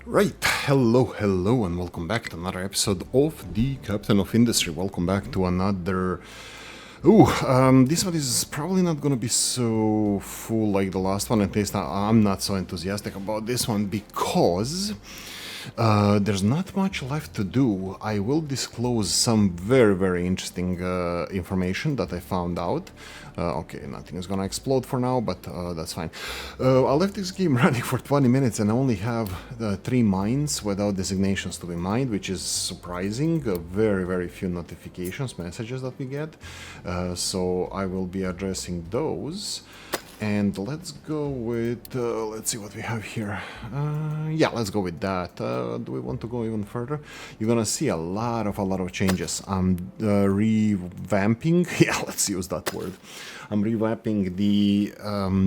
Right, hello, and welcome back to another episode of the Captain of Industry. Welcome back to another. This one is probably not gonna be so full like the last one. At least I'm not so enthusiastic about this one because there's not much left to do. I will disclose some very interesting information that I found out. Okay, nothing is gonna explode for now, but that's fine. I left this game running for 20 minutes and I only have 3 mines without designations to be mined, which is surprising. Very few notifications, messages that we get. So I will be addressing those. And let's go with, let's see what we have here. Yeah, let's go with that. Do we want to go even further? You're gonna see a lot of changes. I'm revamping, yeah, let's use that word. I'm revamping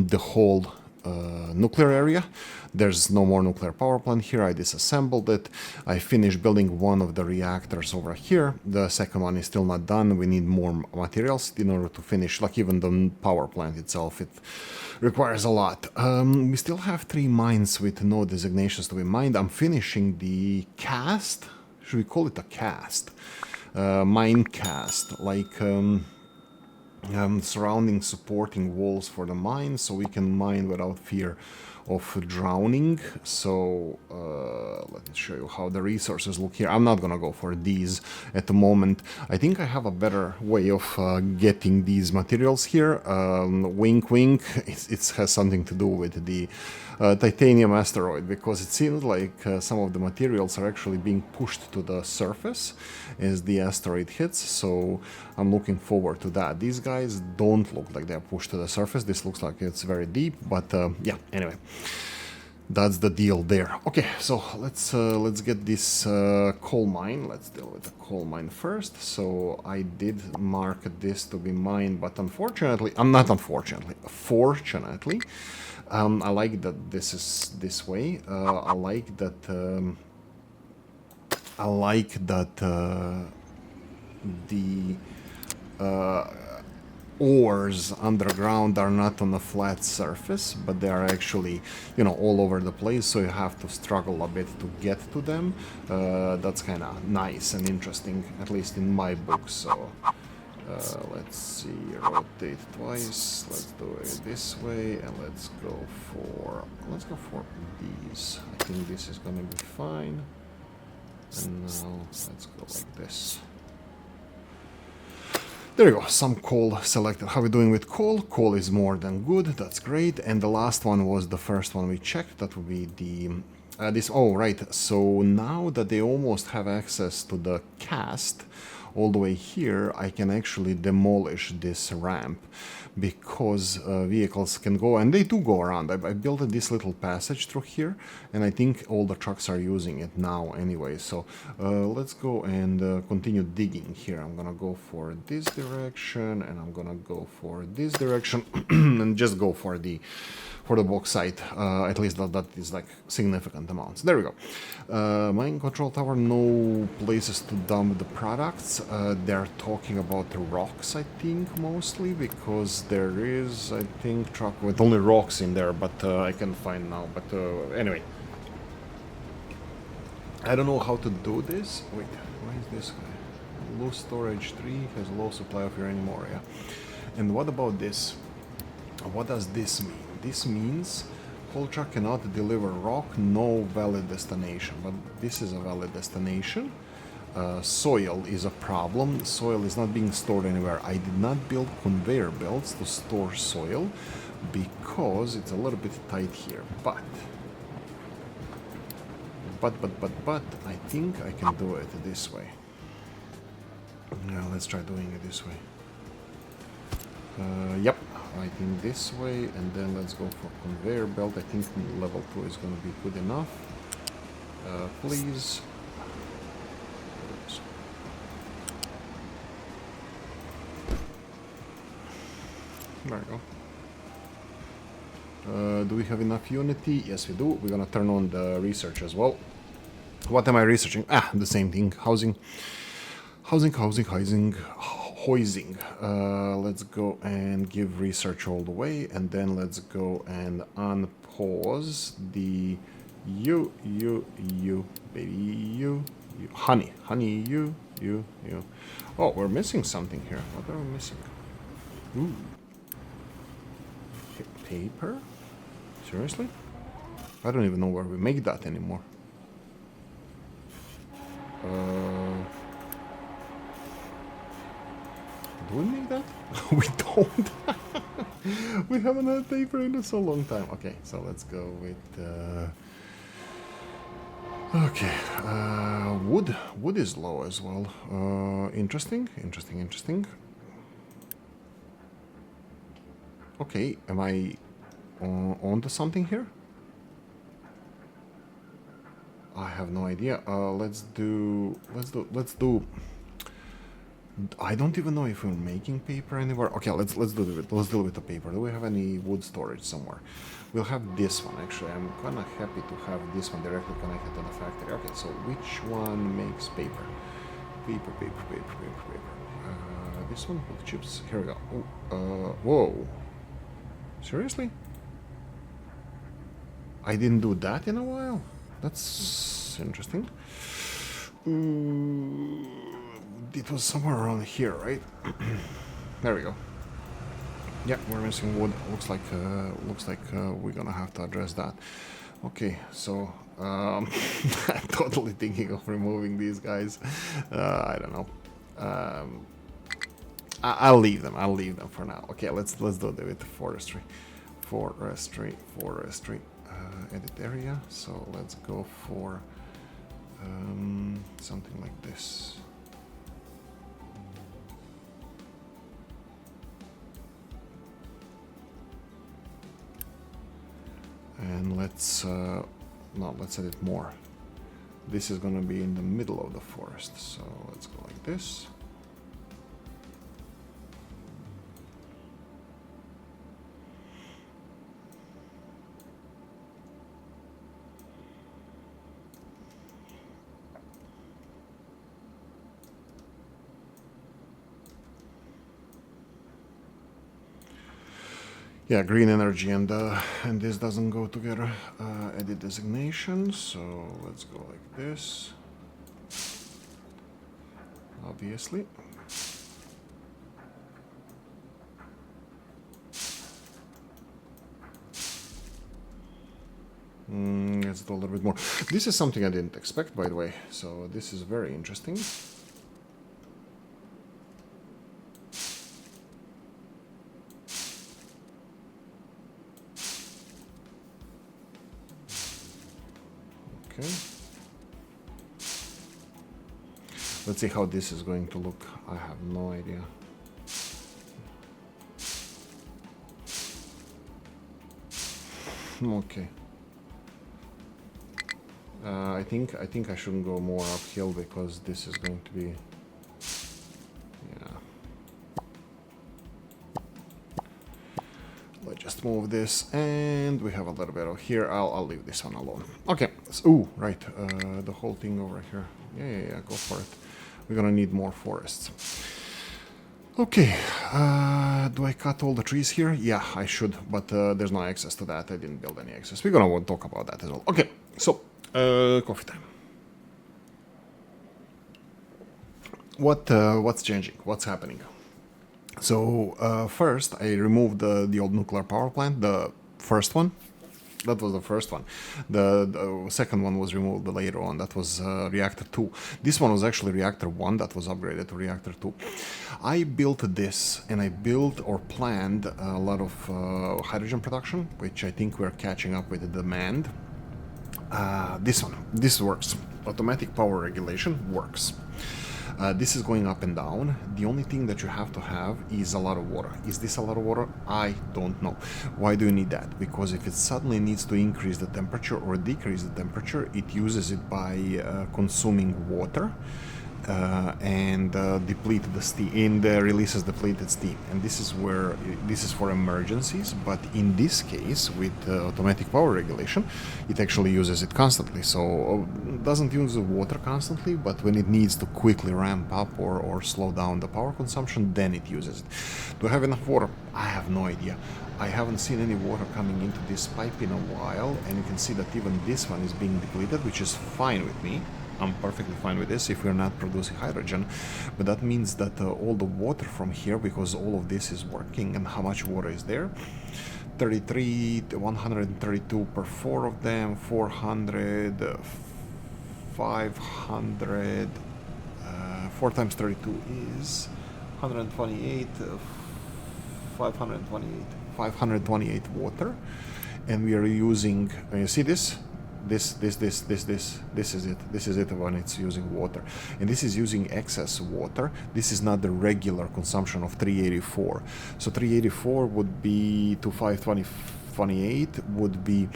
the whole nuclear area. There's no more nuclear power plant here. I disassembled it. I finished building one of the reactors over here. The second one is still not done. We need more materials in order to finish, like even the power plant itself. It requires a lot. We still have 3 mines with no designations to be mined. I'm finishing the cast. Should we call it a cast? Mine cast, like surrounding supporting walls for the mine, so we can mine without fear of drowning. So let me show you how the resources look here. I'm not gonna go for these at the moment. I think I have a better way of getting these materials here. Wink wink, it has something to do with the titanium asteroid, because it seems like some of the materials are actually being pushed to the surface as the asteroid hits, so I'm looking forward to that. These guys don't look like they're pushed to the surface. This looks like it's very deep, but yeah, anyway, that's the deal there. Okay, so let's get this coal mine. Let's deal with the coal mine first. So I did mark this to be mine, but unfortunately, fortunately, I like that this is this way. I like that the ores underground are not on a flat surface, but they are actually, you know, all over the place, so you have to struggle a bit to get to them. That's kind of nice and interesting, at least in my book. So let's see, rotate twice, let's do it this way, and let's go for these. I think this is gonna be fine. And now let's go like this. There you go, some coal selected. How are we doing with coal? Coal is more than good, that's great. And the last one was the first one we checked, that would be the this. Oh right, so now that they almost have access to the cast all the way here, I can actually demolish this ramp, because vehicles can go, and they do go around. I built this little passage through here, and I think all the trucks are using it now anyway. So let's go and continue digging here. I'm gonna go for this direction, and I'm gonna go for this direction, and just go for the bauxite. At least that is like significant amounts. There we go. Mine control tower, no places to dump the products. They're talking about the rocks, I think, mostly, because there is, I think, truck with only rocks in there, but I can find now. But anyway, I don't know how to do this. Wait, why is this guy? Low storage 3 has low supply of uranium ore. Yeah. And what about this? What does this mean? This means coal truck cannot deliver rock, no valid destination. But this is a valid destination. Soil is a problem. Soil is not being stored anywhere. I did not build conveyor belts to store soil because it's a little bit tight here. But I think I can do it this way. Now let's try doing it this way. Yep, I think this way, and then let's go for conveyor belt. I think level 2 is going to be good enough. Please. There we go. Do we have enough unity? Yes, we do. We're going to turn on the research as well. What am I researching? The same thing. Housing. Hoising. Let's go and give research all the way, and then let's go and unpause the you, baby, you. Honey, honey, you. Oh, we're missing something here. What are we missing? Ooh. Paper? Seriously? I don't even know where we make that anymore. Do we make that? We don't. We haven't had paper in so long time. Okay, so let's go with... Okay, wood. Wood is low as well. Interesting. Okay, am I onto something here? I have no idea. Let's do. I don't even know if we're making paper anywhere. Okay, let's do it. Let's deal with the paper. Do we have any wood storage somewhere? We'll have this one actually. I'm kind of happy to have this one directly connected to the factory. Okay, so which one makes paper? Paper. This one with chips. Here we go. Whoa. Seriously? I didn't do that in a while. That's interesting. It was somewhere around here, right? There we go. Yeah, we're missing wood. Looks like we're gonna have to address that. Okay, so I'm totally thinking of removing these guys. I don't know. I'll leave them. I'll leave them for now. Okay, let's do it with forestry. Edit area. So let's go for something like this. And let's edit more. This is gonna be in the middle of the forest, so let's go like this. Yeah, green energy and this doesn't go together. Edit designation, so let's go like this. Obviously. Let's do a little bit more. This is something I didn't expect, by the way, so this is very interesting. Okay. Let's see how this is going to look. I have no idea. Okay. I think I shouldn't go more uphill because this is going to be, yeah. Let's just move this, and we have a little bit of here. I'll leave this one alone. Okay. So, ooh, right. The whole thing over here. Yeah. Go for it. We're gonna need more forests. Okay. Do I cut all the trees here? Yeah, I should, but there's no access to that. I didn't build any access. We're gonna talk about that as well. Okay. So. Coffee time. What's changing? What's happening? So first, I removed the old nuclear power plant, the first one. That was the first one. The second one was removed later on. That was reactor 2. This one was actually reactor 1 that was upgraded to reactor 2. I built this, and I built or planned a lot of hydrogen production, which I think we're catching up with the demand. This works. Automatic power regulation works. This is going up and down. The only thing that you have to have is a lot of water. Is this a lot of water? I don't know. Why do you need that? Because if it suddenly needs to increase the temperature or decrease the temperature, it uses it by consuming water and deplete the steam, and releases depleted steam. And this is for emergencies. But in this case, with automatic power regulation, it actually uses it constantly. So it doesn't use the water constantly, but when it needs to quickly ramp up or slow down the power consumption, then it uses it. Do I have enough water? I have no idea. I haven't seen any water coming into this pipe in a while, and you can see that even this one is being depleted, which is fine with me. I'm perfectly fine with this if we're not producing hydrogen, but that means that all the water from here, because all of this is working, and how much water is there? 33, 132 per 4 of them, 400, 500, 4 times 32 is 128, 528 water, and we are using, you see this? This is it when it's using water, and this is using excess water. This is not the regular consumption of 384. So 384 would be to 528 would be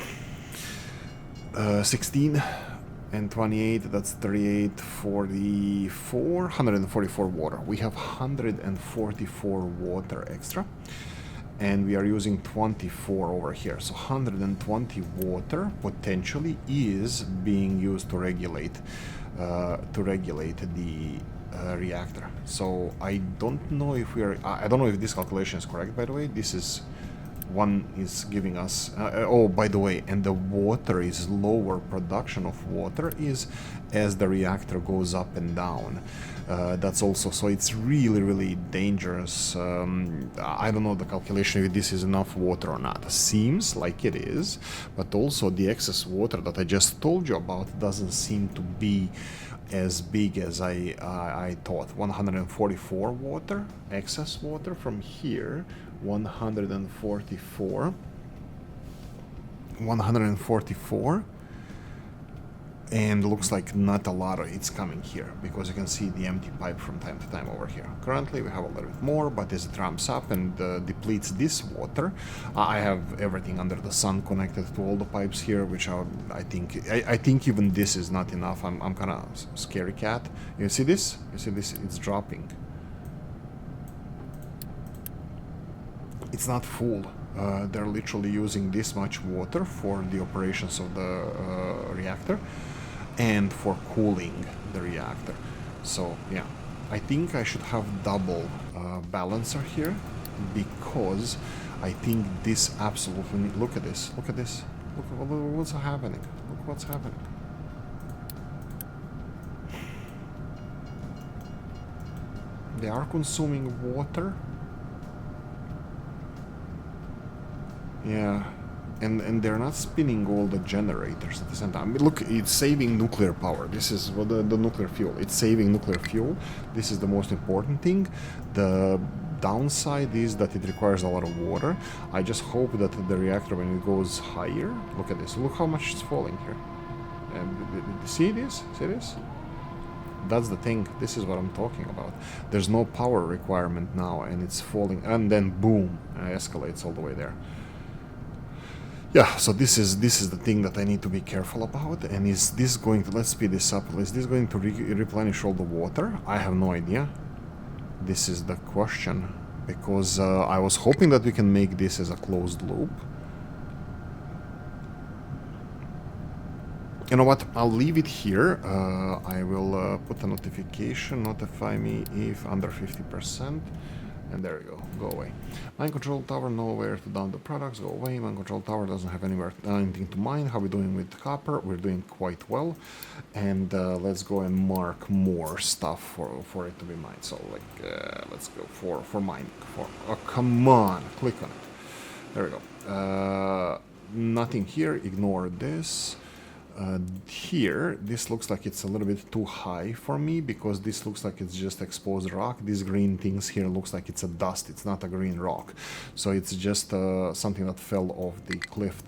16 and 28, that's 38, 44, 144 water. We have 144 water extra, and we are using 24 over here. So 120 water potentially is being used to regulate the reactor. So I don't know if I don't know if this calculation is correct, by the way. This is one is giving us oh, by the way, and the water is lower. Production of water is as the reactor goes up and down. That's also, so it's really dangerous. I don't know the calculation if this is enough water or not. Seems like it is, but also the excess water that I just told you about doesn't seem to be as big as I thought. 144 water, excess water from here, 144, and looks like not a lot of it's coming here, because you can see the empty pipe from time to time over here. Currently we have a little bit more, but as it ramps up and depletes this water, I have everything under the sun connected to all the pipes here, which I think even this is not enough. I'm kind of scary cat. You see this? You see this? It's dropping. It's not full. They're literally using this much water for the operations of the reactor and for cooling the reactor. So yeah, I think I should have double balancer here, because I think this absolutely, look at this, look what's happening, look what's happening. They are consuming water. Yeah, and they're not spinning all the generators at the same time. Look, it's saving nuclear power. This is what the nuclear fuel. It's saving nuclear fuel. This is the most important thing. The downside is that it requires a lot of water. I just hope that the reactor, when it goes higher, look at this. Look how much it's falling here. And see this? See this? That's the thing. This is what I'm talking about. There's no power requirement now, and it's falling, and then boom, escalates all the way there. Yeah, so this is the thing that I need to be careful about. And is this going to, let's speed this up, is this going to replenish all the water? I have no idea. This is the question, because I was hoping that we can make this as a closed loop. You know what, I'll leave it here. I will put a notification, notify me if under 50%. And there we go, go away. Mine control tower, nowhere to down the products, go away. Mine control tower doesn't have anything to mine. How are we doing with copper? We're doing quite well. And let's go and mark more stuff for it to be mined. So like, let's go for mining. Oh, come on, click on it. There we go. Nothing here, ignore this. Here, this looks like it's a little bit too high for me, because this looks like it's just exposed rock. These green things here looks like it's a dust. It's not a green rock, so it's just something that fell off the cliff.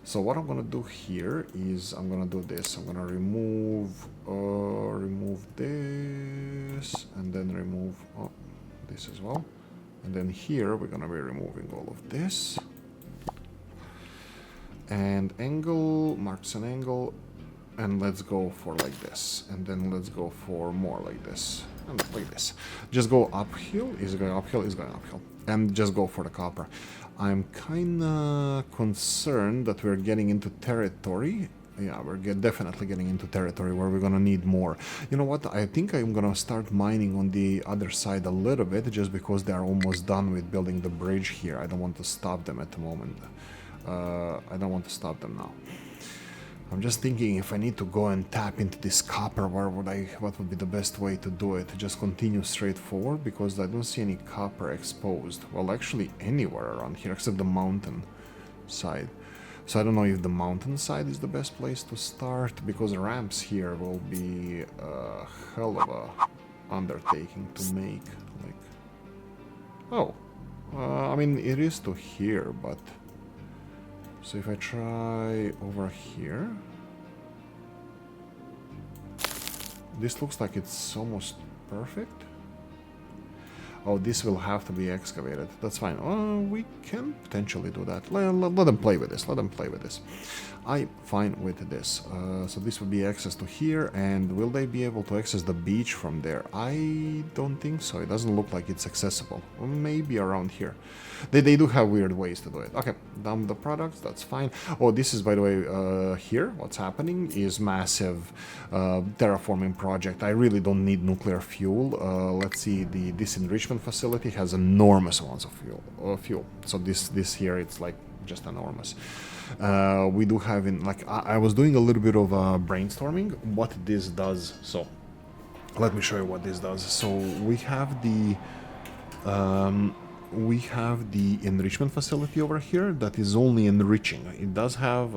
So what I'm gonna do here is I'm gonna do this. I'm gonna remove this, and then remove this as well, and then here we're gonna be removing all of this. And angle, marks an angle, and let's go for like this, and then let's go for more like this, and like this. Just go uphill, is it going uphill, is going uphill, and just go for the copper. I'm kinda concerned that we're getting into territory yeah, we're definitely getting into territory where we're gonna need more. You know what? I think I'm gonna start mining on the other side a little bit, just because they are almost done with building the bridge here. I don't want to stop them at the moment. I don't want to stop them now. I'm just thinking if I need to go and tap into this copper, what would be the best way to do it? Just continue straight forward, because I don't see any copper exposed. Well, actually anywhere around here except the mountain side. So I don't know if the mountain side is the best place to start, because ramps here will be a hell of a undertaking to make. Like, oh, I mean it is to here, but so if I try over here, this looks like it's almost perfect. Oh, this will have to be excavated. That's fine. Oh, we can potentially do that. Let them play with this. Let them play with this. I'm fine with this. So this will be access to here, and will they be able to access the beach from there? I don't think so. It doesn't look like it's accessible. Or maybe around here. They do have weird ways to do it. Okay, dump the products. That's fine. Oh, this is, by the way, here. What's happening is massive terraforming project. I really don't need nuclear fuel. Let's see. This enrichment facility has enormous amounts of fuel. So this here, it's like just enormous. We do have I was doing a little bit of brainstorming what this does. So let me show you what this does. So we have the enrichment facility over here that is only enriching. It does have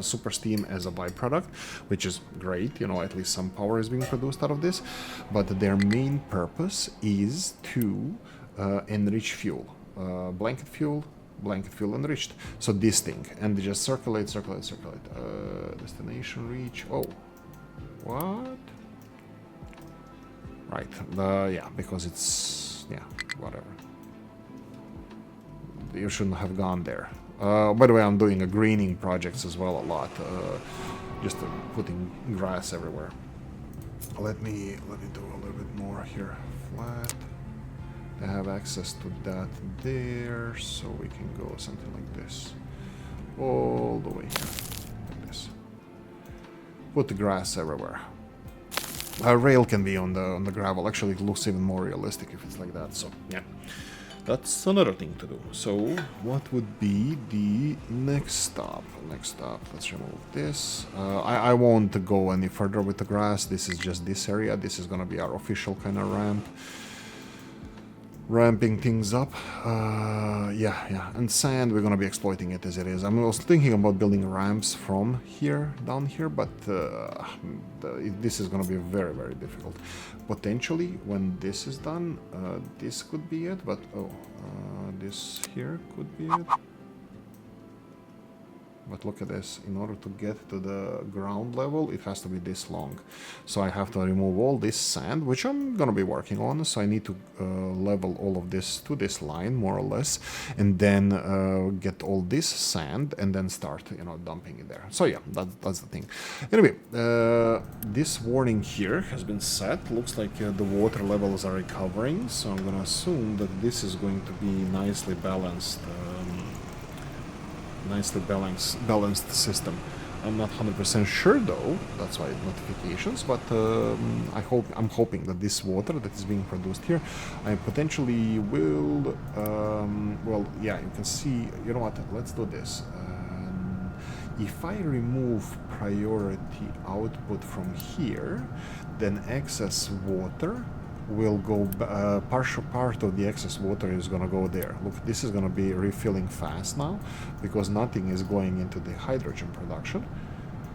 super steam as a byproduct, which is great. You know, at least some power is being produced out of this. But their main purpose is to enrich fuel, blanket fuel enriched. So this thing, and they just circulate. Destination reach. Oh, what? Right. Yeah, because it's, yeah, whatever. You shouldn't have gone there. By the way, I'm doing a greening projects as well a lot. Just putting grass everywhere. Let me do a little bit more here. Flat. I have access to that there, so we can go something like this. All the way here. Like this. Put the grass everywhere. Rail can be on the gravel. Actually, it looks even more realistic if it's like that, so yeah. That's another thing to do. So, what would be the next stop? Let's remove this. I won't go any further with the grass. This is just this area. This is gonna be our official kind of ramp. Ramping things up. Yeah. And sand, we're gonna be exploiting it as it is. I was thinking about building ramps from here, down here, but this is gonna be very, very difficult. Potentially, when this is done, this could be it, but this here could be it. But look at this, in order to get to the ground level, it has to be this long. So I have to remove all this sand, which I'm gonna be working on. So I need to level all of this to this line, more or less, and then get all this sand, and then start, you know, dumping it there. So yeah, that's the thing. Anyway, this warning here has been set. Looks like the water levels are recovering, so I'm gonna assume that this is going to be nicely balanced. Balanced system. I'm not 100% sure though. That's why notifications. But I'm hoping that this water that is being produced here, I potentially will. Well, yeah, you can see. You know what? Let's do this. If I remove priority output from here, then excess water will go, partial part of the excess water is gonna go there. Look, this is gonna be refilling fast now, because nothing is going into the hydrogen production.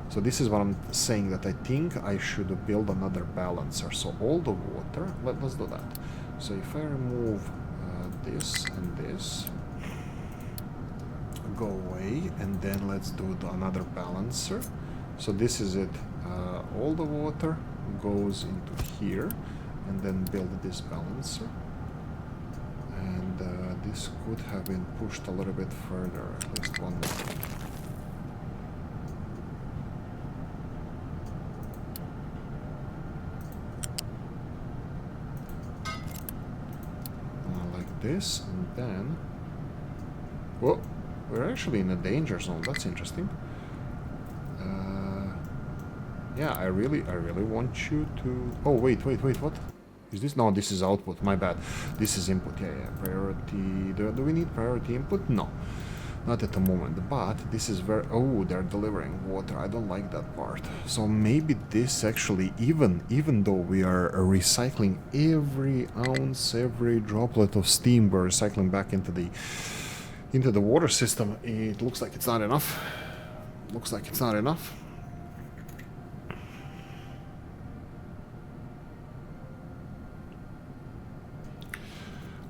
So this is what I'm saying, that I think I should build another balancer. So all the water, let's do that. So if I remove this and this, go away, and then let's do another balancer. So this is it. All the water goes into here, and then build this balancer, and this could have been pushed a little bit further, at least one more. Like this, and then, well, we're actually in a danger zone. That's interesting. Yeah, I really want you to... Oh, wait, what? Is this? No, this is output, my bad. This is input, yeah. Priority... Do we need priority input? No. Not at the moment, but this is very... Oh, they're delivering water. I don't like that part. So maybe this actually, even though we are recycling every ounce, every droplet of steam, we're recycling back into the water system, it looks like it's not enough. Looks like it's not enough.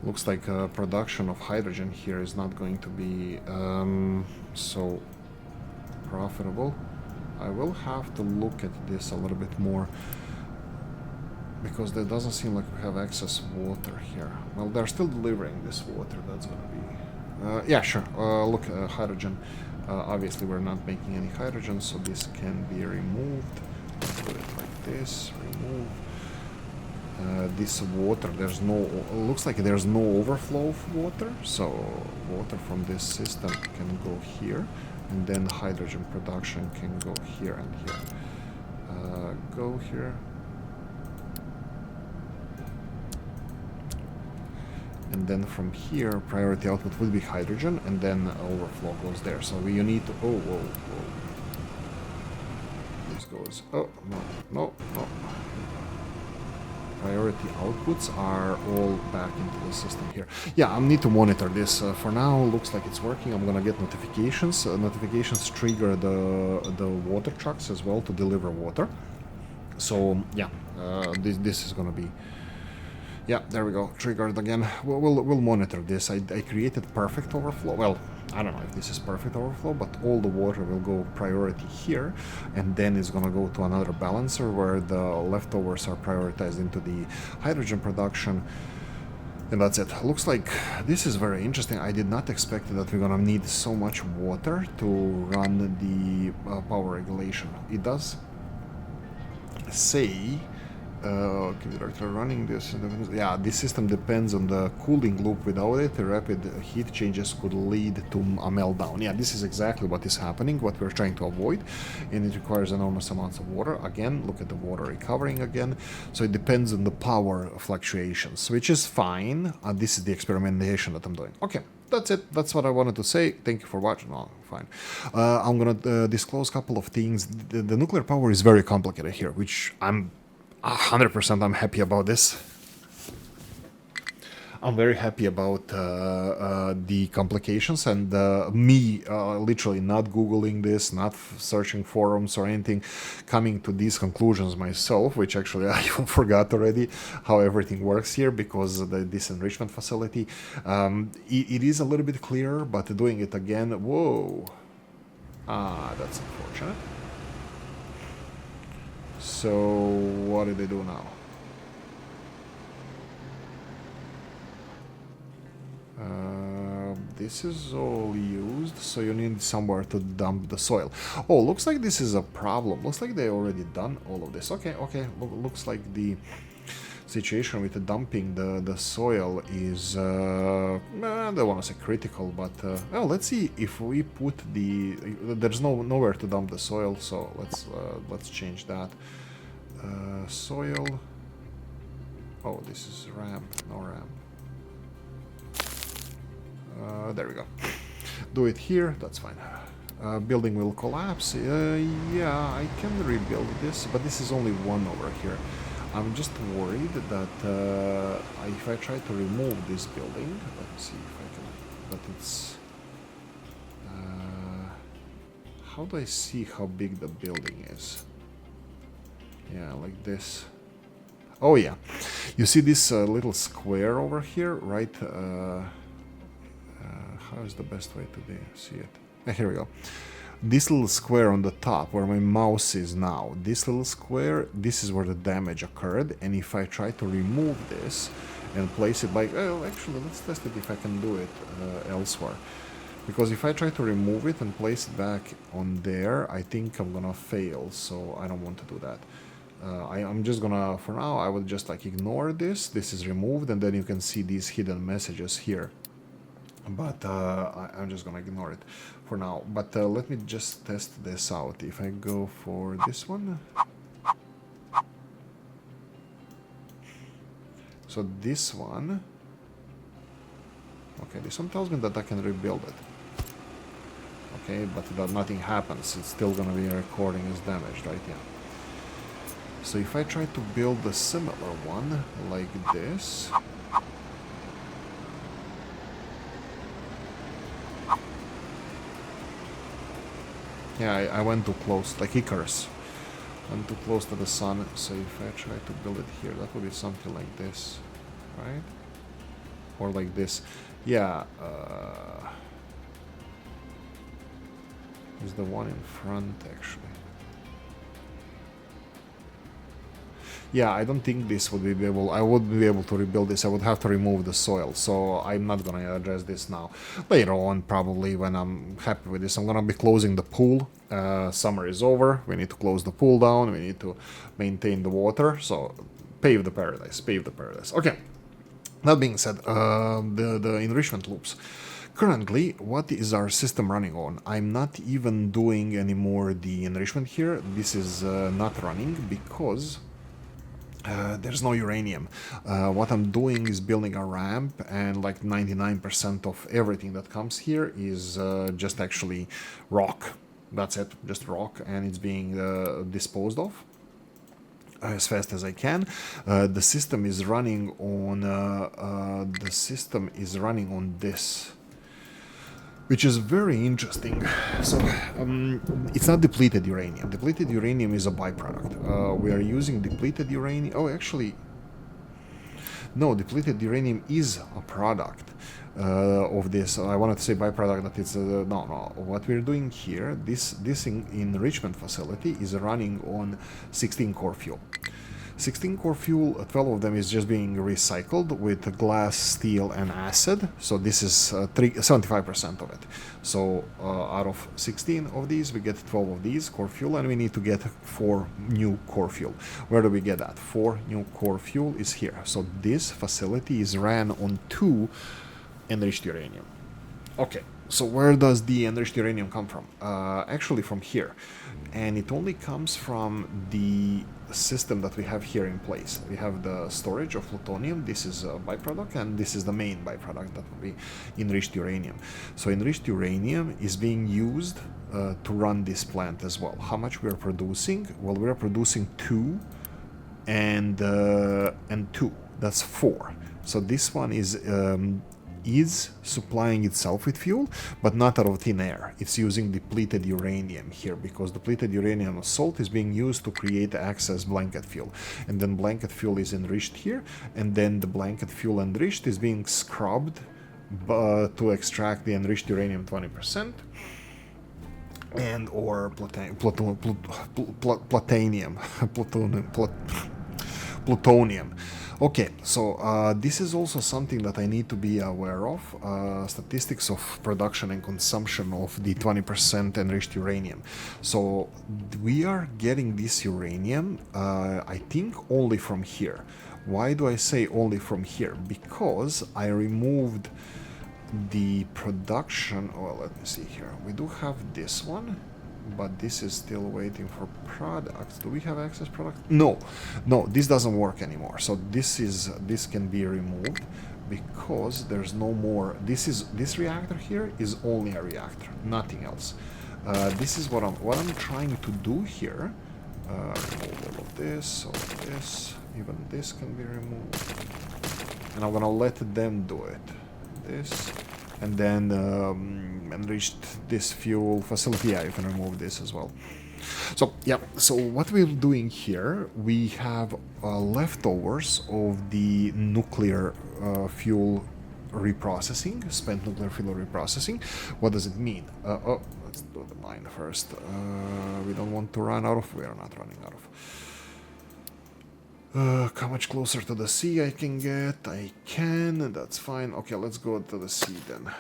Looks like production of hydrogen here is not going to be so profitable. I will have to look at this a little bit more, because there doesn't seem like we have excess water here. Well, they're still delivering this water. That's going to be... yeah, sure. Look, hydrogen. Obviously, we're not making any hydrogen, so this can be removed. Put it like this. Remove. This water, there's no... Looks like there's no overflow of water, so water from this system can go here, and then hydrogen production can go here and here. Go here. And then from here, priority output will be hydrogen, and then overflow goes there. So you need to... Oh, whoa, whoa. This goes... Oh, no. Priority outputs are all back into the system here. Yeah, I need to monitor this. For now, looks like it's working. I'm gonna get notifications. Notifications trigger the water trucks as well to deliver water. So yeah, this is gonna be... Yeah, there we go. Triggered again. We'll monitor this. I created perfect overflow. Well, I don't know if this is perfect overflow, but all the water will go priority here, and then it's gonna go to another balancer where the leftovers are prioritized into the hydrogen production. And that's it. Looks like this is very interesting. I did not expect that we're gonna need so much water to run the power regulation. It does say... okay, director running this. Yeah, this system depends on the cooling loop. Without it, the rapid heat changes could lead to a meltdown. Yeah, this is exactly what is happening, what we're trying to avoid, and it requires enormous amounts of water. Again, look at the water recovering again. So it depends on the power fluctuations, which is fine. This is the experimentation that I'm doing. Okay. That's it. That's what I wanted to say. Thank you for watching. Oh, fine. I'm gonna disclose a couple of things. The nuclear power is very complicated here, which I'm 100% I'm happy about this. I'm very happy about the complications, and me literally not Googling this, not searching forums or anything, coming to these conclusions myself, which actually I even forgot already how everything works here, because of this enrichment facility. It is a little bit clearer, but doing it again, whoa. That's unfortunate. So, what do they do now? This is all used, so you need somewhere to dump the soil. Oh, looks like this is a problem. Looks like they already done all of this. Okay. Looks like the situation with the dumping the soil is, I don't want to say critical, but well, let's see if we put the... There's nowhere to dump the soil, so let's change that. Soil. Oh, this is ramp, no ramp. There we go. Do it here, that's fine. Building will collapse. Yeah, I can rebuild this, but this is only one over here. I'm just worried that if I try to remove this building, let's see if I can, but it's... how do I see how big the building is? Yeah, like this. Oh yeah, you see this little square over here, right? How is the best way to see it? Here we go. This little square on the top, where my mouse is now, this little square, this is where the damage occurred, and if I try to remove this and place it like... Well, actually, let's test it if I can do it elsewhere. Because if I try to remove it and place it back on there, I think I'm gonna fail, so I don't want to do that. I'm just gonna, for now, I will just like ignore this. This is removed, and then you can see these hidden messages here. But I'm just gonna ignore it. for now. But let me just test this out. If I go for this one, so this one, okay, this one tells me that I can rebuild it. Okay, but that nothing happens. It's still gonna be recording as damaged, right? Yeah. So if I try to build a similar one like this, yeah, I went too close, like Icarus. Went too close to the sun, so if I try to build it here, that would be something like this, right? Or like this. Yeah, is the one in front, actually. Yeah, I don't think this would be able... I wouldn't be able to rebuild this. I would have to remove the soil, so I'm not gonna address this now. Later on, probably, when I'm happy with this, I'm gonna be closing the pool. Summer is over. We need to close the pool down. We need to maintain the water. So, pave the paradise. Pave the paradise. Okay. That being said, the enrichment loops. Currently, what is our system running on? I'm not even doing anymore the enrichment here. This is not running because there's no uranium. What I'm doing is building a ramp, and like 99% of everything that comes here is just actually rock. That's it, just rock, and it's being disposed of as fast as I can. The system is running on this, which is very interesting. So it's not depleted uranium. Depleted uranium is a byproduct. We are using depleted uranium. Oh, actually, no, depleted uranium is a product of this. I wanted to say byproduct, that it's no. What we're doing here, this enrichment facility is running on 16 core fuel. 16 core fuel, 12 of them is just being recycled with glass, steel, and acid. So this is 75% of it. So out of 16 of these, we get 12 of these core fuel, and we need to get 4 new core fuel. Where do we get that? 4 new core fuel is here. So this facility is ran on 2 enriched uranium. Okay, so where does the enriched uranium come from? Actually from here. And it only comes from the system that we have here in place. We have the storage of plutonium. This is a byproduct, and this is the main byproduct, that will be enriched uranium. So enriched uranium is being used to run this plant as well. How much we are producing? Well, we are producing 2 and 2. That's 4. So this one is supplying itself with fuel, but not out of thin air. It's using depleted uranium here, because depleted uranium salt is being used to create excess blanket fuel. And then blanket fuel is enriched here, and then the blanket fuel enriched is being scrubbed to extract the enriched uranium 20%. And or plutonium. Okay, so this is also something that I need to be aware of. Statistics of production and consumption of the 20% enriched uranium. So we are getting this uranium, I think, only from here. Why do I say only from here? Because I removed the production. Well, let me see here. We do have this one, but this is still waiting for products. Do we have access product? No, this doesn't work anymore. So this can be removed because there's no more. This reactor here is only a reactor, nothing else. This is what I'm trying to do here. Remove all of this, even this can be removed, and I'm gonna let them do it. This. And then enriched this fuel facility, yeah, you can remove this as well. So, yeah, so what we're doing here, we have leftovers of the nuclear fuel reprocessing, spent nuclear fuel reprocessing. What does it mean? Let's do the mine first. We don't want to run out of, we are not running out of. How much closer to the sea I can get? I can, that's fine. Okay, let's go to the sea then.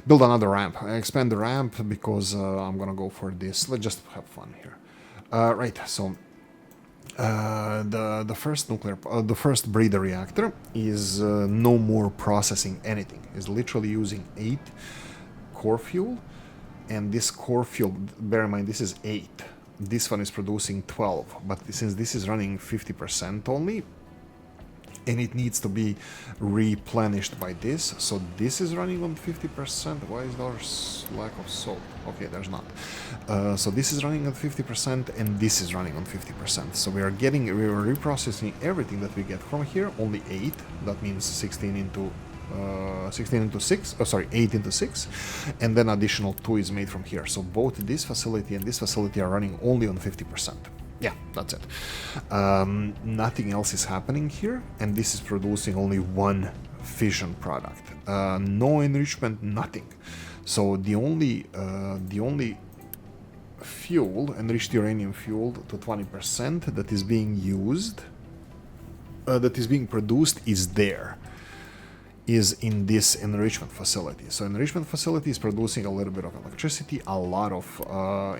Build another ramp. I expand the ramp because I'm gonna go for this. Let's just have fun here. Right, so the first breeder reactor is no more processing anything. Is literally using 8 core fuel, and this core fuel, bear in mind this is 8. This one is producing 12, but since this is running 50% only, and it needs to be replenished by this, so this is running on 50%. Why is there lack of salt? Okay, there's not. So this is running at 50%, and this is running on 50%. So we are reprocessing everything that we get from here. Only 8. That means 16 into 6. Oh, sorry, 8 into 6, and then additional 2 is made from here. So both this facility and this facility are running only on 50%. Yeah, that's it. Nothing else is happening here, and this is producing only one fission product. No enrichment, nothing. So the only fuel, enriched uranium fuel to 20% that is being used, that is being produced, is in this enrichment facility. So enrichment facility is producing a little bit of electricity, a lot of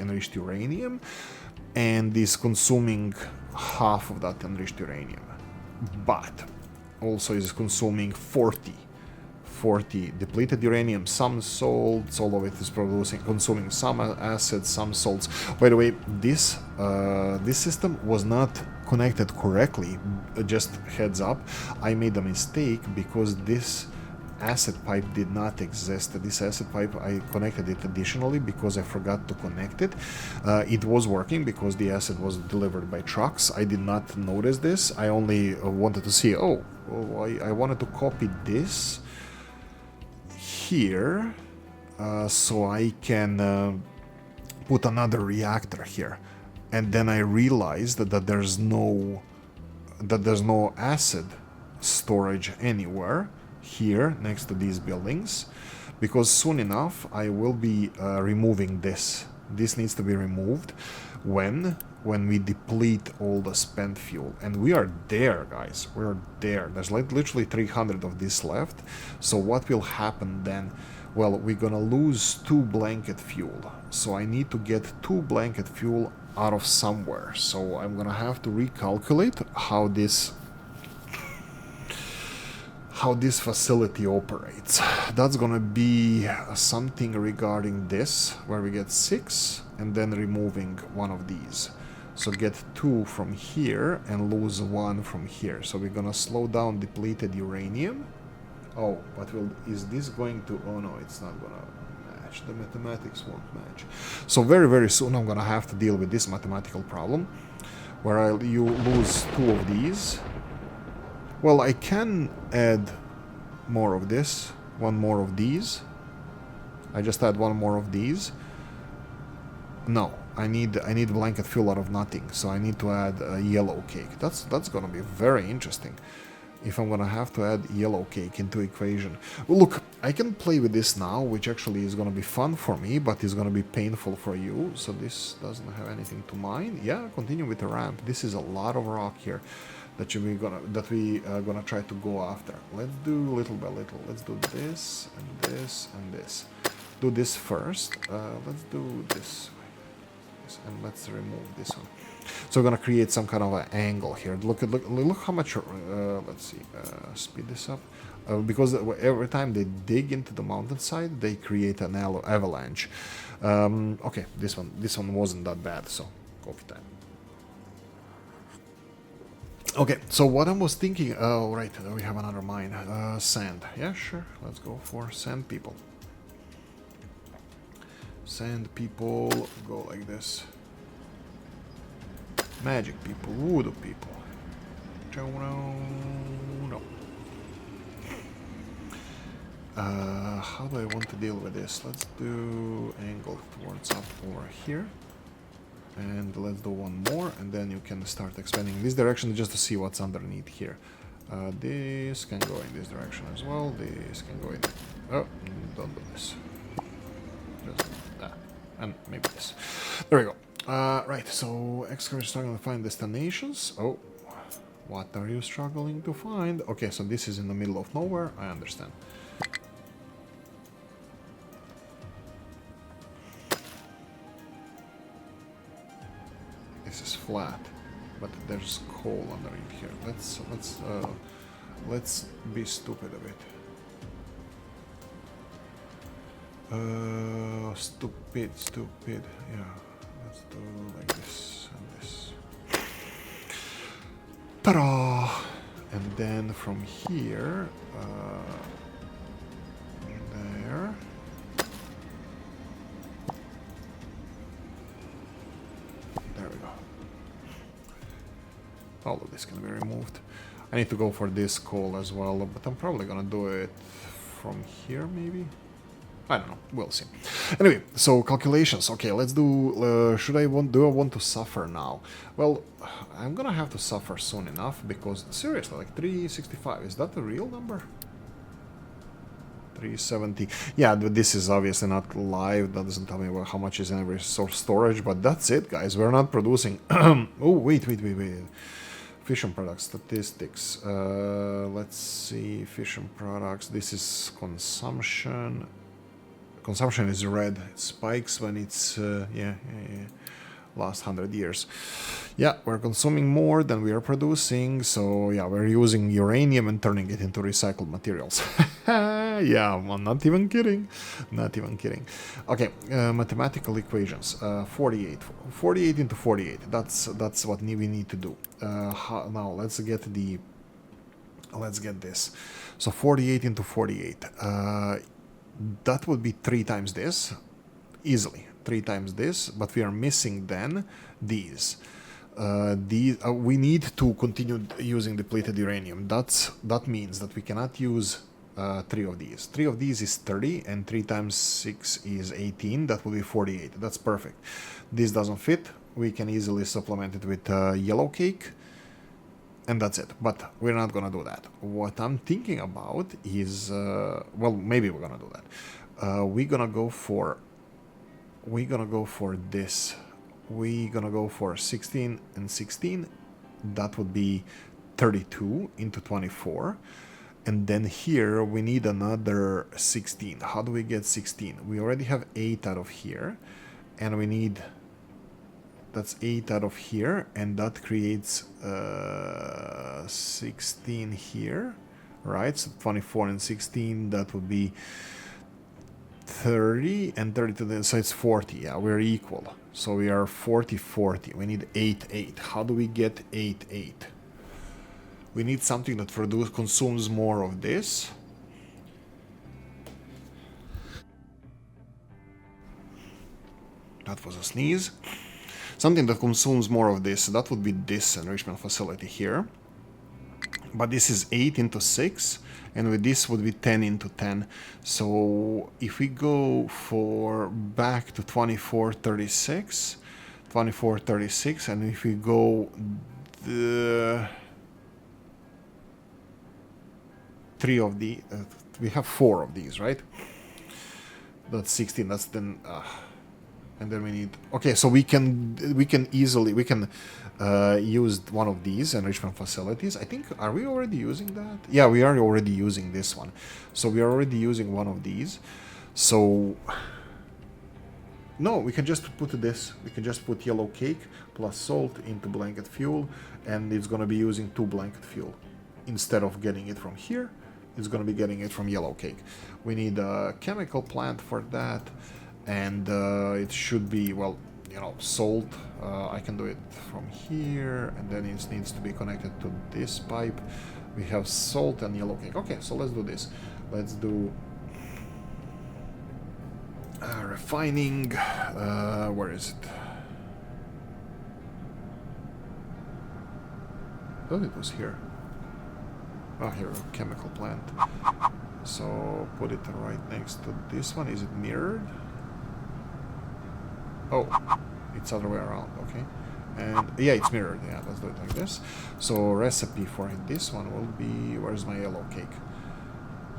enriched uranium, and is consuming half of that enriched uranium, but also is consuming 40 depleted uranium, some salts. All of it is consuming some acids, some salts. By the way, this system was not connected correctly. Just heads up, I made a mistake because this acid pipe did not exist. This acid pipe, I connected it additionally because I forgot to connect it. It was working because the acid was delivered by trucks. I did not notice this. I only wanted to see, I wanted to copy this here so I can put another reactor here. And then I realized that there's no acid storage anywhere here next to these buildings, because soon enough I will be removing this. This needs to be removed when we deplete all the spent fuel, and we are there, guys. We're there. There's like literally 300 of this left. So what will happen then? Well, we're gonna lose 2 blanket fuel. So I need to get 2 blanket fuel out of somewhere. So I'm gonna have to recalculate how this facility operates. That's gonna be something regarding this, where we get 6 and then removing one of these. So get 2 from here and lose 1 from here. So we're gonna slow down depleted uranium. Oh, but is this going to... Oh no, it's not gonna match. The mathematics won't match. So very, very soon I'm gonna have to deal with this mathematical problem, where you lose 2 of these. Well, I can add more of this, 1 more of these. I just add 1 more of these. No, I need blanket fuel out of nothing, so I need to add a yellow cake. That's gonna be very interesting if I'm gonna have to add yellow cake into equation. Well, look, I can play with this now, which actually is gonna be fun for me, but is gonna be painful for you. So this doesn't have anything to mine. Yeah, continue with the ramp. This is a lot of rock here that we gonna try to go after. Let's do little by little. Let's do this and this and this. Do this first. Let's do this, and let's remove this one. So we're gonna create some kind of an angle here. Look how much. Let's see. Speed this up, because every time they dig into the mountainside, they create an avalanche. Okay, this one wasn't that bad. So copy time. Okay, so what I was thinking, oh right, we have another mine, sand. Yeah, sure, let's go for sand people. Sand people, go like this. Magic people, voodoo people. No. How do I want to deal with this? Let's do angle towards up over here. And let's do 1 more, and then you can start expanding this direction just to see what's underneath here. This can go in this direction as well. This can go in... Oh, don't do this. Just that. And maybe this. There we go. Right, so excavator struggling to find destinations. Oh, what are you struggling to find? Okay, so this is in the middle of nowhere. I understand. This is flat, but there's coal underneath here. Let's be stupid a bit. Stupid. Yeah, let's do like this and this. Ta-da! And then from here, there. There we go. All of this can be removed. I need to go for this coal as well, but I'm probably gonna do it from here, maybe? I don't know, we'll see. Anyway, so calculations. Okay, let's do... do I want to suffer now? Well, I'm gonna have to suffer soon enough, because seriously, like 365, is that the real number? 370. Yeah, this is obviously not live. That doesn't tell me how much is in every source storage, but that's it, guys. We're not producing... Oh, wait. Fission products, statistics. Let's see, fission products. This is consumption. Consumption is red. It spikes when it's, last 100 years. Yeah, we're consuming more than we are producing, so yeah, we're using uranium and turning it into recycled materials. Yeah, I'm not even kidding. Okay, mathematical equations. 48 into 48. That's what we need to do. Now let's get this. So 48 into 48. That would be 3 times this, easily 3 times this, but we are missing then these. We need to continue using depleted uranium. That means that we cannot use 3 of these. 3 of these is 30, and 3 times 6 is 18. That will be 48. That's perfect. This doesn't fit. We can easily supplement it with yellow cake, and that's it. But we're not gonna do that. What I'm thinking about is, well, maybe we're gonna do that. We're gonna go for this. We're gonna go for 16 and 16. That would be 32 into 24. And then here we need another 16. How do we get 16? We already have 8 out of here, and we need... That's 8 out of here, and that creates 16 here, right? So 24 and 16, that would be 30, and 32, so it's 40. Yeah, we're equal. So we are 40-40. We need 8-8. How do we get 8-8? We need something that consumes more of this. That was a sneeze. Something that consumes more of this, that would be this enrichment facility here. But this is 8 into 6, and with this would be 10 into 10. So if we go for back to 2436, and if we go the 3 of the, we have 4 of these, right? That's 16. That's then. And then we need... Okay, so we can easily... We can use one of these enrichment facilities. I think... Are we already using that? Yeah, we are already using this one. So we are already using one of these. So... No, we can just put this. We can just put yellow cake plus salt into blanket fuel. And it's going to be using 2 blanket fuel. Instead of getting it from here, it's going to be getting it from yellow cake. We need a chemical plant for that. And it should be, well, you know, salt. I can do it from here, and then it needs to be connected to this pipe. We have salt and yellow cake. Okay, so let's do this. Let's do refining. Where is it? I thought it was here. Oh, here, chemical plant. So put it right next to this one. Is it mirrored? Oh, it's other way around, okay. And yeah, it's mirrored. Yeah, let's do it like this. So recipe for this one will be, where's my yellow cake?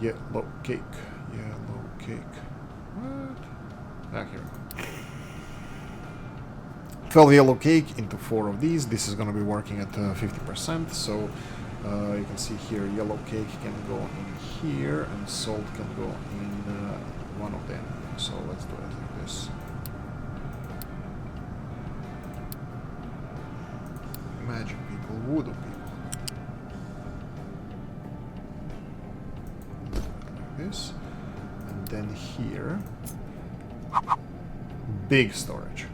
Yellow cake. What? Back here. 12 yellow cake into 4 of these. This is going to be working at 50%. So you can see here, yellow cake can go in here, and salt can go in one of them. So let's do it like this. Magic. voodoo people. Like this. And then here, big storage.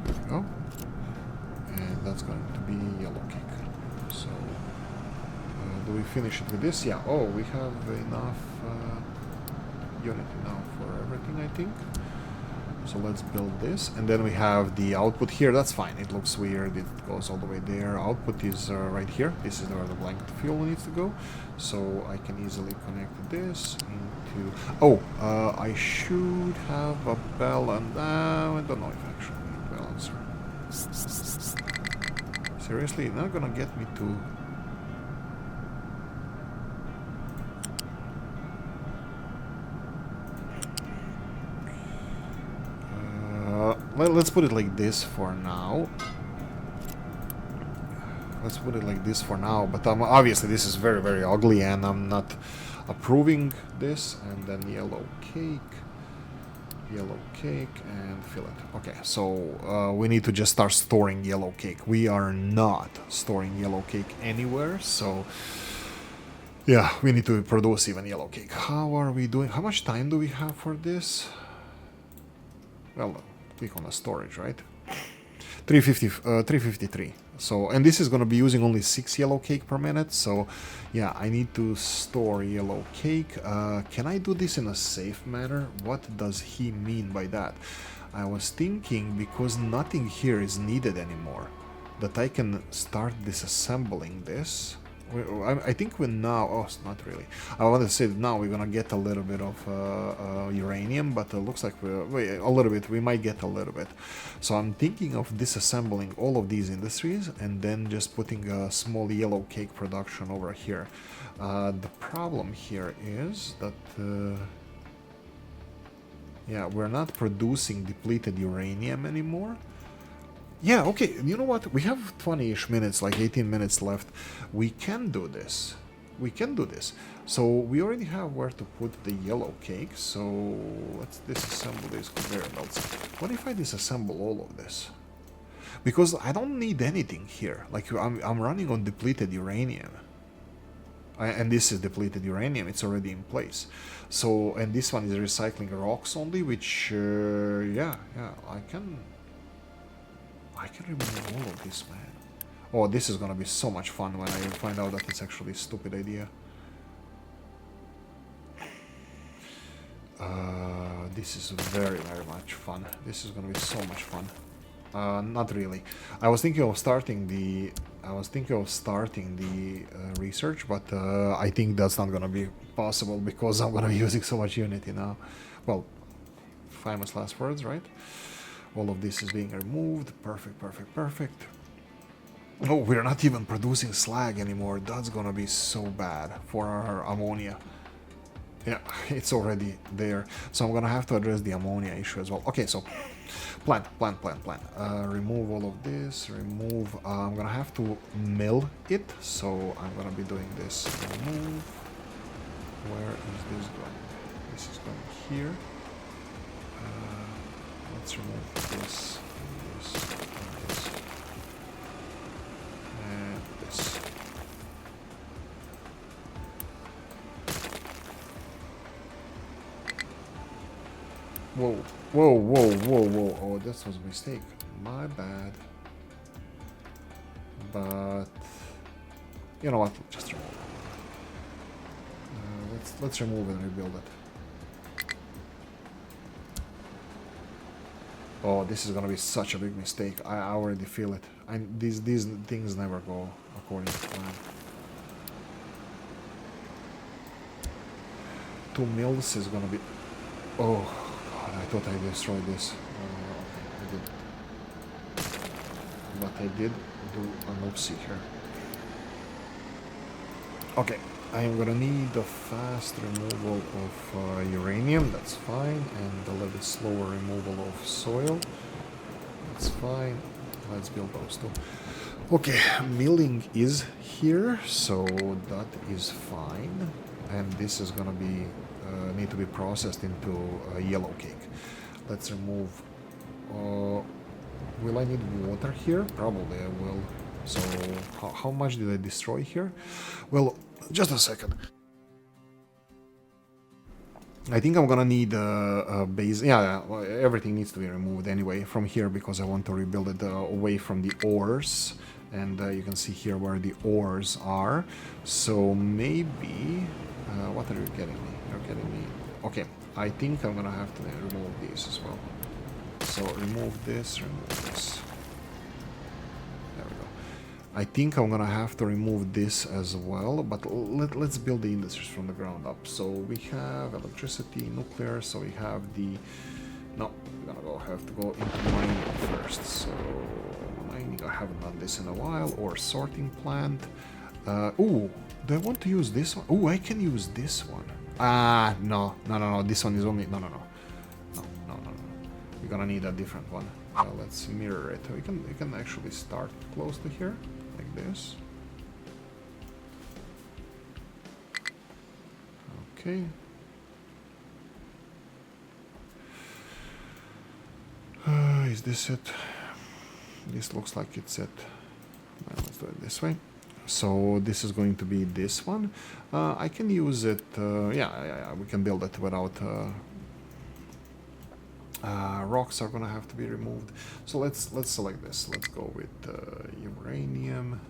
There we go. And that's going to be yellow cake. So, do we finish it with this? Yeah. Oh, we have enough unity now for everything, I think. So let's build this, and then we have the output here. That's fine. It looks weird. It goes all the way there. Output is right here. This is where the blank fuel needs to go. So I can easily connect this into... Oh, I should have a balance. I don't know if I actually need a balancer. Seriously, it's not gonna get me to... Let's put it like this for now. Let's put it like this for now. But obviously this is very, very ugly, and I'm not approving this. And then yellow cake, and fill it. Okay, so we need to just start storing yellow cake. We are not storing yellow cake anywhere, so yeah, we need to produce even yellow cake. How are we doing? How much time do we have for this? Well, click on the storage, right? 353. So, and this is going to be using only 6 yellow cake per minute. So, yeah, I need to store yellow cake. Can I do this in a safe manner? What does he mean by that? I was thinking, because nothing here is needed anymore, that I can start disassembling this. I think we're now... Oh, not really. I wanted to say that now we're gonna get a little bit of uranium, but it looks like a little bit. We might get a little bit. So I'm thinking of disassembling all of these industries and then just putting a small yellow cake production over here. The problem here is that... yeah, we're not producing depleted uranium anymore. Yeah, okay, you know what? We have 20-ish minutes, like 18 minutes left. We can do this. We can do this. So we already have where to put the yellow cake, so let's disassemble these conveyor belts. What if I disassemble all of this? Because I don't need anything here. Like, I'm running on depleted uranium. And this is depleted uranium, it's already in place. So, and this one is recycling rocks only, which, yeah, I can remove all of this, man. Oh, this is gonna be so much fun when I find out that it's actually a stupid idea. This is very, very much fun. This is gonna be so much fun. Not really. I was thinking of starting the research, but I think that's not gonna be possible because I'm gonna be using so much Unity now. Well, famous last words, right? All of this is being removed. Perfect, perfect, perfect. Oh, we're not even producing slag anymore. That's gonna be so bad for our ammonia. Yeah, it's already there. So I'm gonna have to address the ammonia issue as well. Okay, so plan. Remove all of this. Remove. I'm gonna have to mill it. So I'm gonna be doing this. Remove. Where is this going? This is going here. Let's remove this, and this. Whoa. Oh, this was a mistake. My bad. But you know what? Just remove it. Let's remove and rebuild it. Oh, this is gonna be such a big mistake. I already feel it. These things never go according to plan. 2 mills is gonna be... Oh, God, I thought I destroyed this. Okay, I did. But I did do an oopsie here. Okay, I am gonna need a fast removal of uranium, that's fine, and a little bit slower removal of soil. That's fine. Let's build those two. Okay, milling is here, so that is fine. and this is gonna be need to be processed into yellow cake. Let's remove. Will I need water here? Probably I will. So how much did I destroy here? Well, just a second. I think I'm gonna need a base. Yeah, well, everything needs to be removed anyway from here because I want to rebuild it away from the ores. And you can see here where the ores are. So maybe... what are you getting me? You're getting me... Okay, I think I'm gonna have to remove these as well. So remove this, remove this. There we go. I think I'm gonna have to remove this as well, but let's build the industries from the ground up. So we have electricity, nuclear, so we have the... No, we're gonna have to go into mining first. So mining, I haven't done this in a while, or sorting plant. Ooh, do I want to use this one? Ooh, I can use this one. No, this one is only... No. We're gonna need a different one. Let's mirror it. We can actually start close to here, like this. Okay. Is this it? This looks like it's it. Let's do it this way. So this is going to be this one. I can use it. Yeah, we can build it without. Rocks are gonna have to be removed. So let's select this. Let's go with uranium.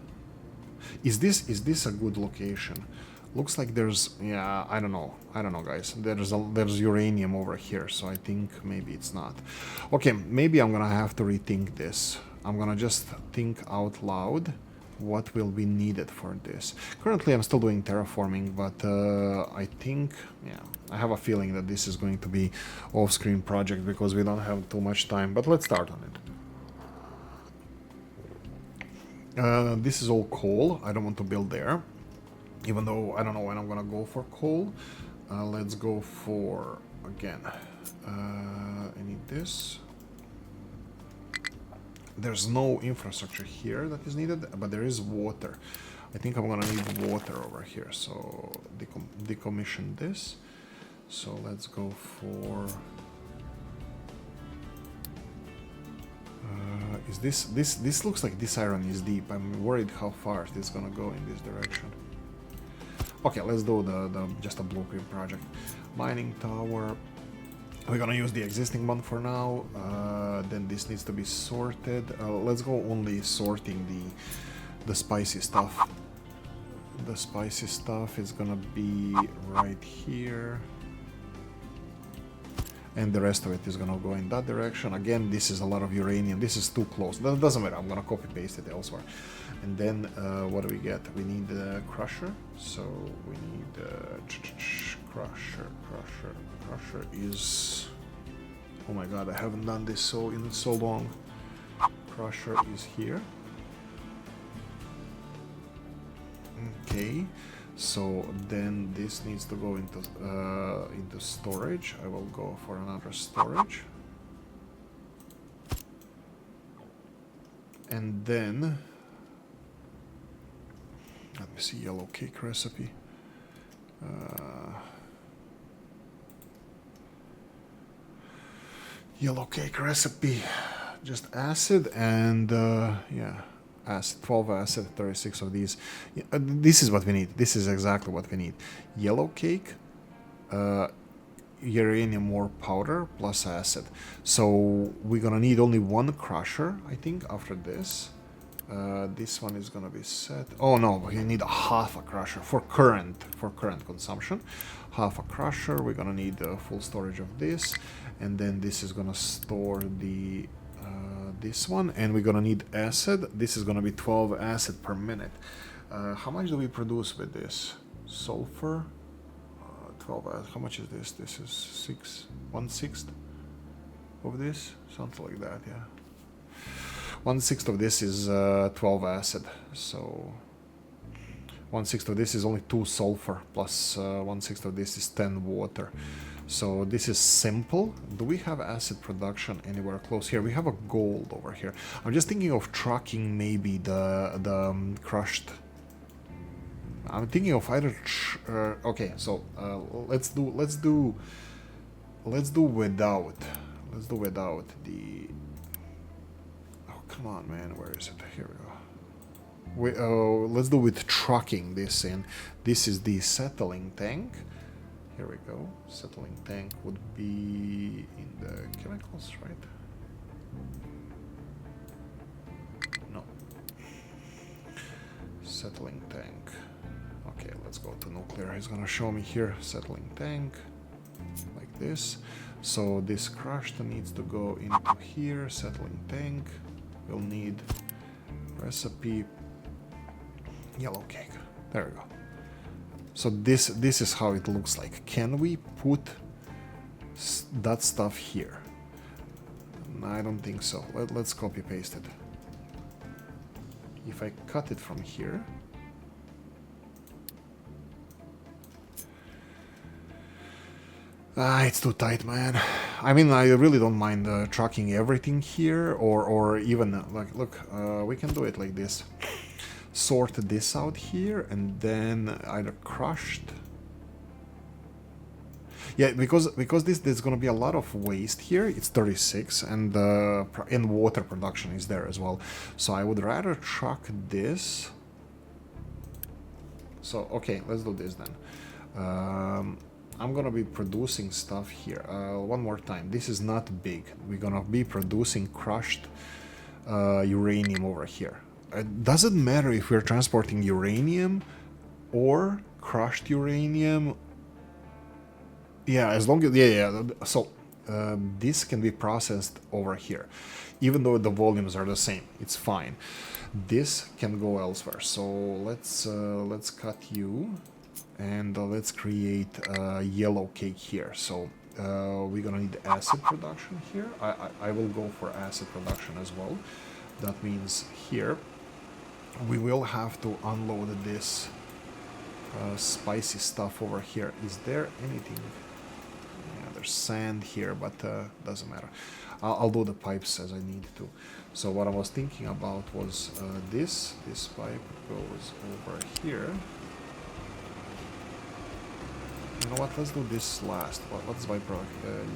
Is this a good location? Looks like there's... Yeah, I don't know, guys. There's uranium over here, so I think maybe it's not. Okay, maybe I'm gonna have to rethink this. I'm gonna just think out loud what will be needed for this. Currently I'm still doing terraforming, but I think, yeah, I have a feeling that this is going to be off-screen project because we don't have too much time, but let's start on it. This is all coal. I don't want to build there, even though I don't know when I'm gonna go for coal. Let's go for, again, I need this. There's no infrastructure here that is needed, but there is water. I think I'm gonna need water over here, so decommission this. So let's go for... is this looks like this iron is deep. I'm worried how far this is gonna go in this direction. Okay, let's do just a blueprint project. Mining tower. We're gonna use the existing one for now. Then this needs to be sorted. Let's go only sorting the spicy stuff. The spicy stuff is gonna be right here. And the rest of it is gonna go in that direction. Again, this is a lot of uranium. This is too close. That doesn't matter. I'm gonna copy paste it elsewhere. And then what do we get? We need a crusher. So we need crusher. Crusher is... Oh my god, I haven't done this in so long. Crusher is here. Okay. So then this needs to go into storage. I will go for another storage. And then let me see, yellow cake recipe. Yellow cake recipe, just acid and yeah. Acid, 12 acid, 36 of these. This is what we need. This is exactly what we need. Yellow cake, uranium ore powder plus acid. So we're gonna need only one crusher, I think, after this. This one is gonna be set. Oh no, we need a half a crusher for current consumption. Half a crusher. We're gonna need full storage of this, and then this is gonna store the this one, and we're gonna need acid. This is gonna be 12 acid per minute. How much do we produce with this? Sulfur, 12 acid. How much is this? This is 1/6 of this, something like that. Yeah, 1/6 of this is 12 acid. So 1/6 of this is only 2 sulfur, plus 1/6 of this is 10 water. So this is simple. Do we have acid production anywhere close here? We have a gold over here. I'm just thinking of trucking maybe the crushed. I'm thinking of either. Okay, so let's do without. Let's do without the. Oh come on, man! Where is it? Here we go. Let's do with trucking this in. This is the settling tank. Here we go. Settling tank would be in the chemicals, right? No. Settling tank. Okay, let's go to nuclear. He's gonna show me here. Settling tank. Like this. So this crushed needs to go into here. Settling tank. We'll need recipe. Yellow cake. There we go. So this is how it looks like. Can we put that stuff here? No, I don't think so. Let's copy paste it. If I cut it from here, it's too tight, man. I mean, I really don't mind trucking everything here, or even like, look, we can do it like this. Sort this out here, and then either crushed. Yeah, because there's gonna be a lot of waste here. It's 36, and water production is there as well. So I would rather truck this. So okay, let's do this then. I'm gonna be producing stuff here. One more time. This is not big. We're gonna be producing crushed uranium over here. It doesn't matter if we're transporting uranium or crushed uranium. Yeah, as long as so this can be processed over here, even though the volumes are the same. It's fine. This can go elsewhere. So let's cut you, and let's create a yellow cake here. So we're gonna need acid production here. I will go for acid production as well. That means here we will have to unload this spicy stuff over here. Is there anything? Yeah, there's sand here, but doesn't matter. I'll do the pipes as I need to. So what I was thinking about was this pipe goes over here. You know what? Let's do this last. What's byproduct?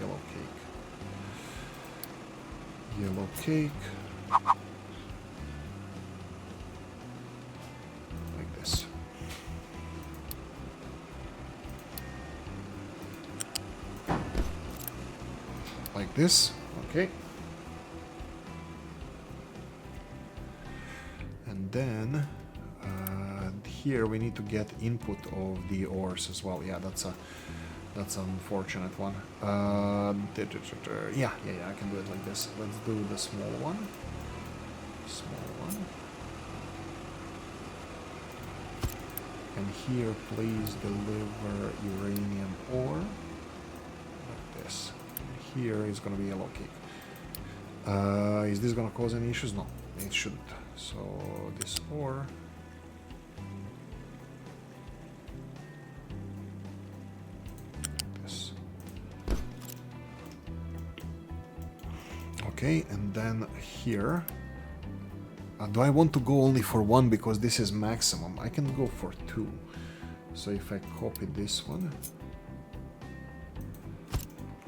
Yellow cake. Yellow cake. Like this, okay. And then here we need to get input of the ores as well. Yeah, that's an unfortunate one. Yeah, I can do it like this. Let's do the small one. And here, please deliver uranium ore. Like this. Here is going to be yellow cake. Is this going to cause any issues? No, it shouldn't. So this ore. This. Okay, and then here. Do I want to go only for one because this is maximum? I can go for two. So if I copy this one.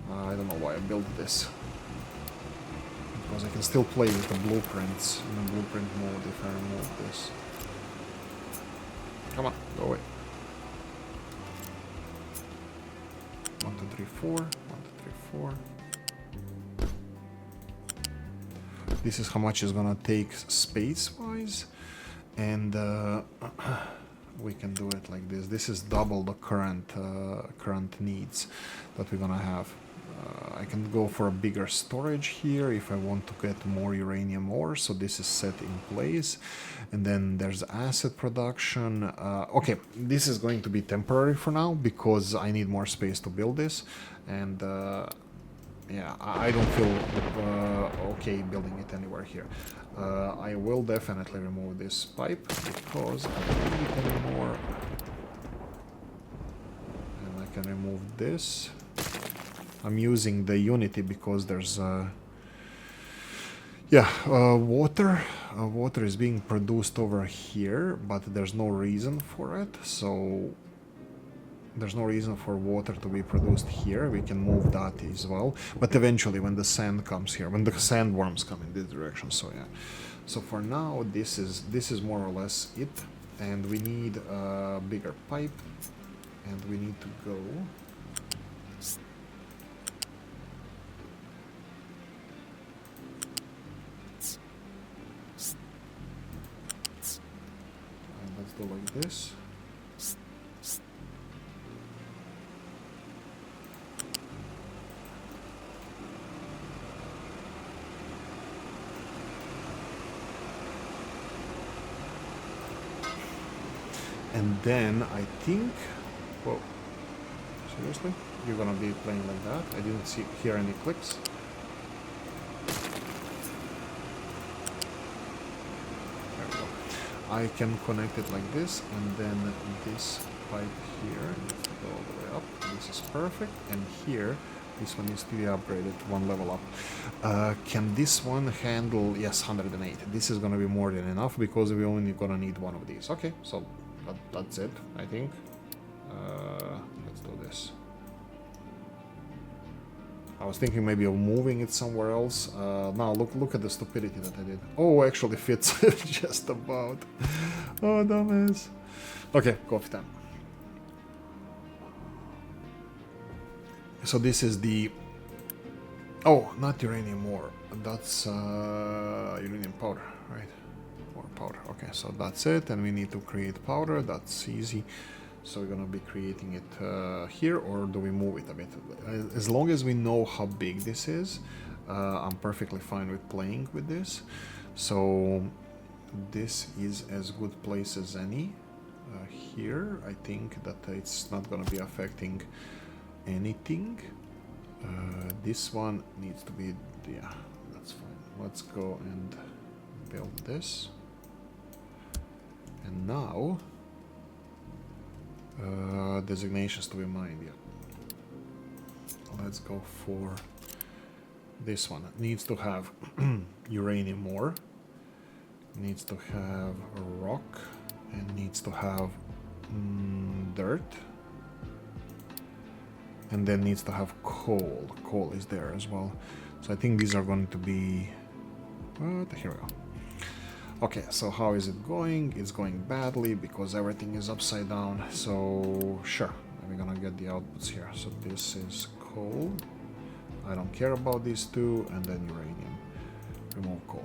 I don't know why I built this. Because I can still play with the blueprints in the blueprint mode if I remove this. Come on, go away. 1, 2, 3, 4. 1, 2, 3, 4. This is how much it's gonna take space-wise. And we can do it like this. This is double the current needs that we're gonna have. I can go for a bigger storage here if I want to get more uranium ore, so this is set in place. And then there's acid production. Okay, this is going to be temporary for now because I need more space to build this, and yeah, I don't feel okay building it anywhere here. I will definitely remove this pipe because I don't need it anymore. And I can remove this. I'm using the Unity because there's Yeah, water is being produced over here, but there's no reason for it, so there's no reason for water to be produced here. We can move that as well, but eventually when the sand comes here, when the sandworms come in this direction, so yeah. So for now, this is more or less it, and we need a bigger pipe, and we need to go. Let's go like this. And then I think, whoa, seriously? You're gonna be playing like that? I didn't hear any clicks. There we go. I can connect it like this, and then this pipe here needs to go all the way up. This is perfect. And here, this one needs to be upgraded one level up. Can this one handle, yes, 108. This is gonna be more than enough because we only gonna need one of these. Okay, so that's it, I think. Let's do this. I was thinking maybe of moving it somewhere else. Now look at the stupidity that I did. Oh, actually fits just about. Oh, dumbass. Okay, coffee time. So this is the... Oh, not uranium ore. That's uranium powder, right? Or powder. Okay, so that's it. And we need to create powder. That's easy. So we're gonna be creating it here, or do we move it a bit? As long as we know how big this is, I'm perfectly fine with playing with this. So this is as good place as any. Here, I think that it's not gonna be affecting anything. This one needs to be, yeah, that's fine. Let's go and build this. And now, designations to be mined, yeah. Let's go for this one. It needs to have uranium ore, needs to have rock, and needs to have dirt, and then needs to have coal. Coal is there as well. So I think these are going to be... here we go. Okay, so how is it going? It's going badly because everything is upside down. So sure, we're gonna get the outputs here. So this is coal. I don't care about these two, and then uranium. Remove coal.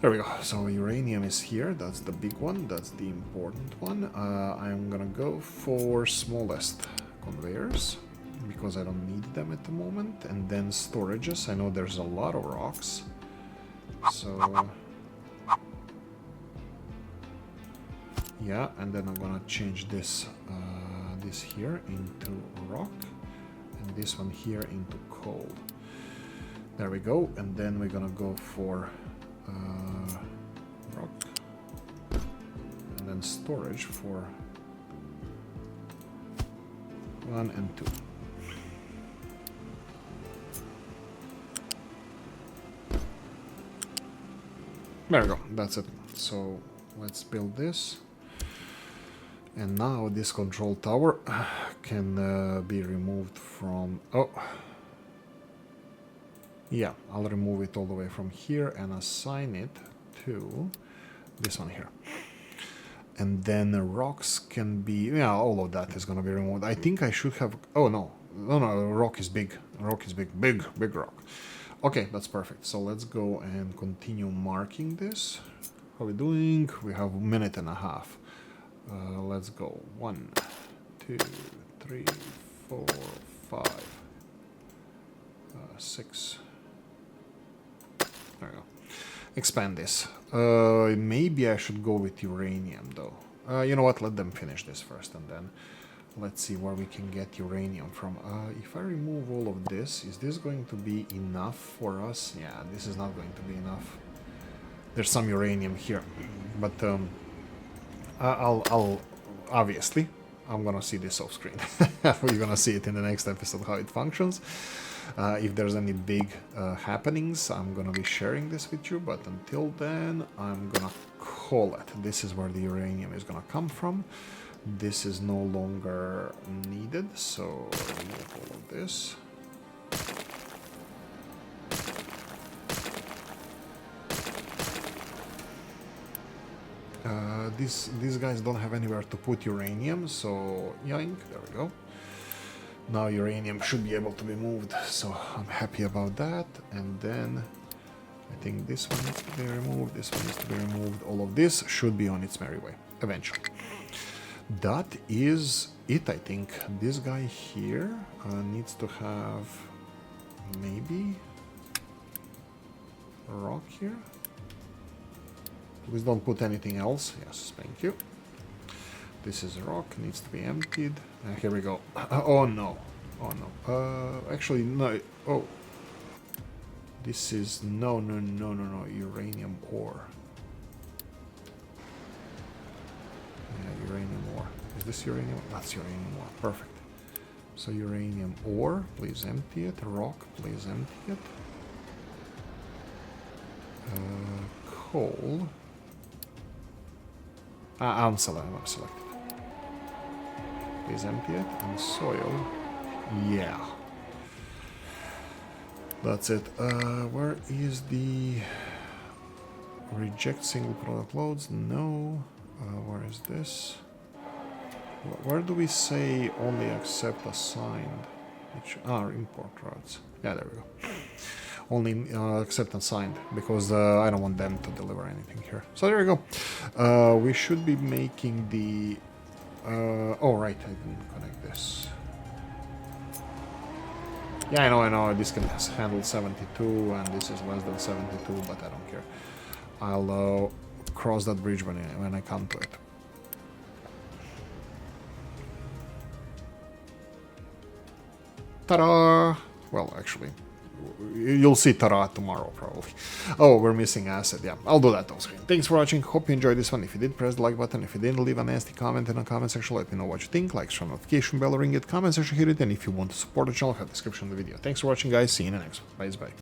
There we go. So uranium is here. That's the big one. That's the important one. I'm gonna go for smallest conveyors because I don't need them at the moment. And then storages. I know there's a lot of rocks. So yeah, and then I'm gonna change this this here into rock, and this one here into coal. There we go, and then we're gonna go for rock, and then storage for 1 and 2. There we go, that's it. So let's build this. And now this control tower can be removed from... Oh! Yeah, I'll remove it all the way from here and assign it to this one here. And then the rocks can be... Yeah, all of that is going to be removed. I think I should have... Oh, no. No, rock is big. Rock is big. Big rock. Okay, that's perfect. So let's go and continue marking this. How are we doing? We have a minute and a half. Let's go. 1, 2, 3, 4, 5, 6. There we go. Expand this. Maybe I should go with uranium though. You know what? Let them finish this first, and then let's see where we can get uranium from. If I remove all of this, is this going to be enough for us? Yeah, this is not going to be enough. There's some uranium here, but I'll obviously I'm gonna see this off screen. We're gonna see it in the next episode how it functions. If there's any big happenings, I'm gonna be sharing this with you, but until then, I'm gonna call it. This is where the uranium is gonna come from. This is no longer needed, so remove all of this. These guys don't have anywhere to put uranium, so yoink, there we go. Now uranium should be able to be moved, so I'm happy about that. And then I think this one needs to be removed, this one needs to be removed. All of this should be on its merry way, eventually. That is it, I think. This guy here needs to have maybe a rock here. Please don't put anything else. Yes, thank you. This is a rock, needs to be emptied. Here we go. Oh no. Oh no. Actually, no. Oh. This is... No. Uranium ore. Yeah, uranium ore. Is this uranium? That's uranium ore. Perfect. So uranium ore, please empty it. Rock, please empty it. Coal. I'm selected. Please empty it. And soil. Yeah. That's it. Where is the reject single product loads? No. Where is this? Where do we say only accept assigned? Import routes. Yeah, there we go. Only accept assigned, because I don't want them to deliver anything here. So there we go. We should be making the... oh, right, I didn't connect this. Yeah, I know, this can handle 72, and this is less than 72, but I don't care. I'll cross that bridge when I come to it. Ta-da! Well, actually, you'll see ta-da tomorrow, probably. Oh, we're missing asset. Yeah, I'll do that on screen. Thanks for watching. Hope you enjoyed this one. If you did, press the like button. If you didn't, leave a nasty comment in the comment section. Let me know what you think. Like, share notification bell, ring it, comment section, hit it. And if you want to support the channel, have the description of the video. Thanks for watching, guys. See you in the next one. Bye.